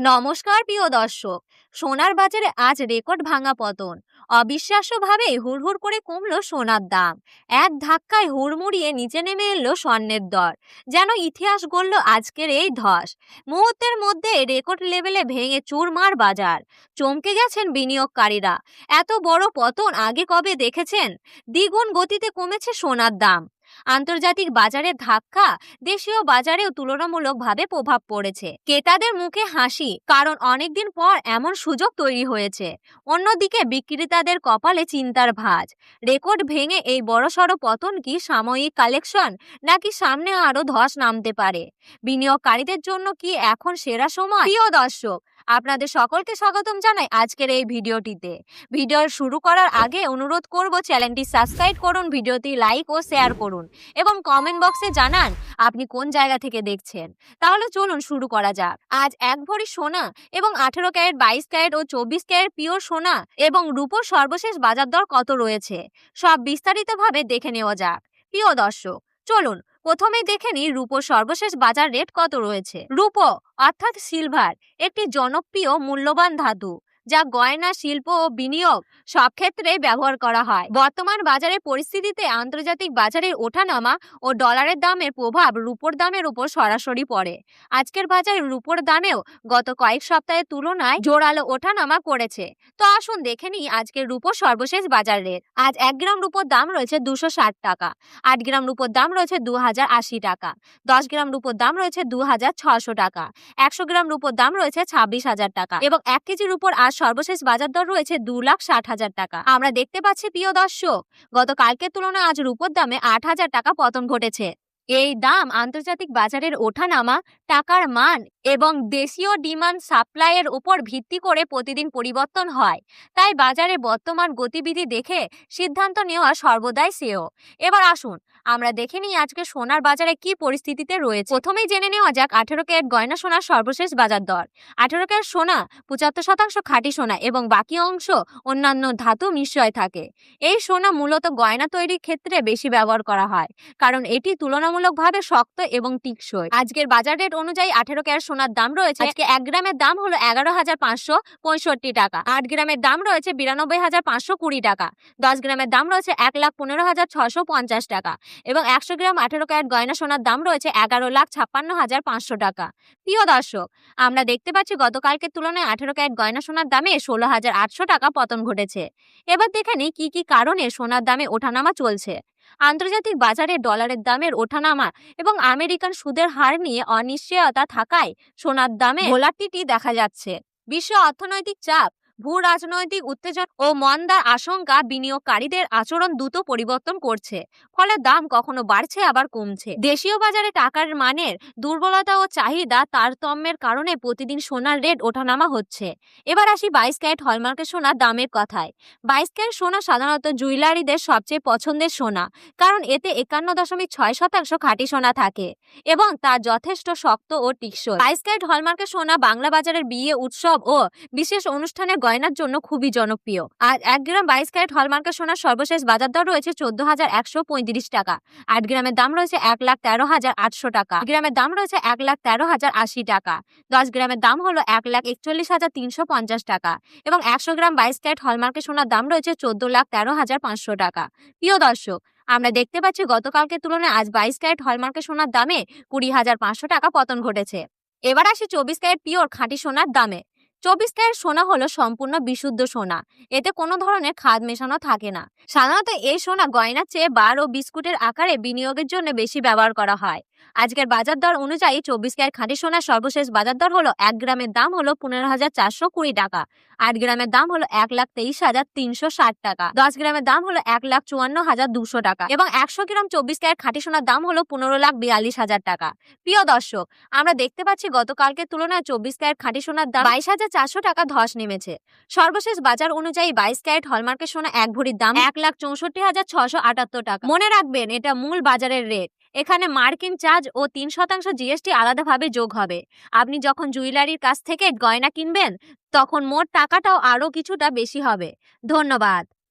নমস্কার প্রিয় দর্শক। সোনার বাজারে আজ রেকর্ড ভাঙা পতন। অবিশ্বাস্যভাবে হুড়হুড় করে কমলো সোনার দাম। এক ধাক্কায় হুড়মুড়িয়ে নিচে নেমে এলো স্বর্ণের দর। যেন ইতিহাস গড়ল আজকের এই ধস। মুহূর্তের মধ্যে রেকর্ড লেভেলে ভেঙে চুরমার বাজার। চমকে গেছেন বিনিয়োগকারীরা। এত বড় পতন আগে কবে দেখেছেন? দ্বিগুণ গতিতে কমেছে সোনার দাম। আন্তর্জাতিক বাজারের ধাক্কা দেশীয় বাজারেও তুলনামূলকভাবে প্রভাব পড়েছে। ক্রেতাদের মুখে হাসি, কারণ অনেকদিন পর এমন সুযোগ তৈরি হয়েছে। অন্যদিকে বিক্রেতাদের কপালে চিন্তার ভাঁজ। রেকর্ড ভেঙে এই বড়সড় পতন কি সাময়িক কালেকশন, নাকি সামনে আরো ধস নামতে পারে? বিনিয়োগকারীদের জন্য কি এখন সেরা সময়? প্রিয় দর্শক, আপনাদের সকলকে স্বাগতম জানাই আজকের এই ভিডিওটিতে। ভিডিও শুরু করার আগে অনুরোধ করব, চ্যানেলটি সাবস্ক্রাইব করুন, ভিডিওটি লাইক ও শেয়ার করুন এবং কমেন্ট বক্সে জানান আপনি কোন জায়গা থেকে দেখছেন। তাহলে চলুন শুরু করা যাক। আজ এক ভরি সোনা এবং 18 ক্যারেট, 22 ক্যারেট ও 24 ক্যারেট পিওর সোনা এবং রূপোর সর্বশেষ বাজার দর কত রয়েছে, সব বিস্তারিতভাবে দেখে নেওয়া যাক। প্রিয় দর্শক, চলুন প্রথমেই দেখে নিই রূপোর সর্বশেষ বাজার রেট কত রয়েছে। রূপো অর্থাৎ সিলভার একটি জনপ্রিয় মূল্যবান ধাতু, যা গয়না, শিল্প ও বিনিয়োগ সব ক্ষেত্রে ব্যবহার করা হয়। বর্তমান বাজারের পরিস্থিতিতে আন্তর্জাতিক বাজারের ওঠানামা ও ডলারের দামের প্রভাব রূপোর দামের উপর সরাসরি পড়ে। আজকের বাজারে রূপোর দামেও গত কয়েক সপ্তাহের তুলনায় জোরালো ওঠানামা করেছে। তো আসুন দেখে নিই আজকের রূপোর সর্বশেষ বাজার রেট। আজ 1 গ্রাম রূপোর দাম রয়েছে 260 টাকা। 8 গ্রাম রূপোর দাম রয়েছে 2080 টাকা। 10 গ্রাম রূপোর দাম রয়েছে 2600 টাকা। 100 গ্রাম রূপোর দাম রয়েছে 26,000 টাকা এবং 1 কেজি রূপোর আজ সর্বশেষ বাজার দর রয়েছে 2,60,000 টাকা। আমরা দেখতে পাচ্ছি প্রিয় দর্শক, গতকালকের তুলনায় আজ রূপোর দামে 8,000 টাকা পতন ঘটেছে। এই দাম আন্তর্জাতিক বাজারের ওঠানামা, টাকার মান এবং দেশীয় ডিমান্ড সাপ্লাইয়ের উপর ভিত্তি করে প্রতিদিন পরিবর্তন হয়। তাই বাজারে বর্তমান গতিবিধি দেখে সিদ্ধান্ত নেওয়া সর্বদাই শ্রেয়। এবার আসুন আমরা দেখে নিই আজকে সোনার বাজারে কি পরিস্থিতিতে রয়েছে। প্রথমেই জেনে নেওয়া যাক 18 ক্যারেট গয়না সোনার সর্বশেষ বাজার দর। 18 ক্যারেট সোনা 75% খাঁটি সোনা এবং বাকি অংশ অন্যান্য ধাতু মিশ্রয় থাকে। এই সোনা মূলত গয়না তৈরির ক্ষেত্রে বেশি ব্যবহার করা হয়, কারণ এটি তুলনামূলকভাবে শক্ত এবং টিকসই। আজকের বাজার রেট অনুযায়ী 18 ক্যারেট সোনার দাম রয়েছে আজকে 1 গ্রামের দাম হলো 11,565 টাকা। 8 গ্রামের দাম রয়েছে 92,520 টাকা। 10 গ্রামের দাম রয়েছে 1,15,650 টাকা এবং 100 গ্রাম 18 ক্যারেট গয়না সোনার দাম রয়েছে 11,56,500 টাকা। প্রিয় দর্শক, আমরা দেখতে পাচ্ছি গতকালকের তুলনায় 18 ক্যারেট গয়না সোনার দামে 16,800 টাকা পতন ঘটেছে। এবার দেখে নিই কি কি কারণে সোনার দামে ওঠানামা চলছে। আন্তর্জাতিক বাজারে ডলারের দামের ওঠানামা এবং আমেরিকান সুদের হার নিয়ে অনিশ্চয়তা থাকায় সোনার দামে ভোলাটিলিটি দেখা যাচ্ছে। বিশ্ব অর্থনৈতিক চাপ, ভূ রাজনৈতিক উত্তেজনা ও মন্দার আশঙ্কা বিনিয়োগকারীদের আচরণ দ্রুত পরিবর্তন করছে, ফলে দাম কখনো বাড়ছে আবার কমছে। দেশীয় বাজারে টাকার মানের দুর্বলতা ও চাহিদা তারতম্যের কারণে প্রতিদিন সোনার রেট ওঠানামা হচ্ছে। এবার আসি 22 ক্যারেট হলমার্কের সোনার দামের কথায়। 22 ক্যারেট সোনা সাধারণত জুয়েলারিদের সবচেয়ে পছন্দের সোনা, কারণ এতে 51.6% খাঁটি সোনা থাকে এবং তা যথেষ্ট শক্ত ও টিকসই। 22 ক্যারেট হলমার্কের সোনা বাংলা বাজারের বিয়ে, উৎসব ও বিশেষ অনুষ্ঠানে গয়নার জন্য খুবই জনপ্রিয়। আজ 1 গ্রাম 22 ক্যারেট হলমার্কের সোনার সর্বশেষ বাজার দর রয়েছে 14,135 টাকা। 8 গ্রামের দাম রয়েছে 1,13,800 টাকা। গ্রামের দাম রয়েছে 1,13,080 টাকা। 10 গ্রামের দাম হলো 1,41,350 টাকা এবং 100 গ্রাম 22 ক্যারেট হলমার্কের সোনার দাম রয়েছে 14,13,500 টাকা। প্রিয় দর্শক, আমরা দেখতে পাচ্ছি গতকালকের তুলনায় আজ 22 ক্যারেট হলমার্কের সোনার দামে 20,500 টাকা পতন ঘটেছে। এবার আসি 24 ক্যারেট পিওর খাঁটি সোনার দামে। 24 ক্যারেট সোনা হলো সম্পূর্ণ বিশুদ্ধ সোনা। এতে কোনো ধরনের খাদ মেশানো থাকে না। সাধারণত এই সোনা গয়নার চেয়ে বার ও বিস্কুটের আকারে বিনিয়োগের জন্য বেশি ব্যবহার করা হয়। আজকের বাজার দর অনুযায়ী 24 ক্যারেট খাঁটি সোনার সর্বশেষ বাজার দর হলো 1 গ্রামের দাম হলো 15,420 টাকা। 8 গ্রামের দাম হলো 1,23,360 টাকা। 10 গ্রামের দাম হলো 1,54,200 টাকা এবং 100 গ্রাম 24 ক্যারেট খাঁটি সোনার দাম হলো 15,42,000 টাকা। প্রিয় দর্শক, আমরা দেখতে পাচ্ছি গতকালকের তুলনায় 24 ক্যারেট খাঁটি সোনার দাম 22,400 টাকা ধস নেমেছে। সর্বশেষ বাজার অনুযায়ী 22 ক্যারেট হলমার্কের সোনা এক ভরির দাম 1,64,678 টাকা। মনে রাখবেন, এটা মূল বাজারের রেট। এখানে মার্কিন চার্জ ও 3% জিএসটি আলাদাভাবে যোগ হবে। আপনি যখন জুয়েলারির কাছ থেকে গয়না কিনবেন, তখন মোট টাকাটাও আরও কিছুটা বেশি হবে। ধন্যবাদ।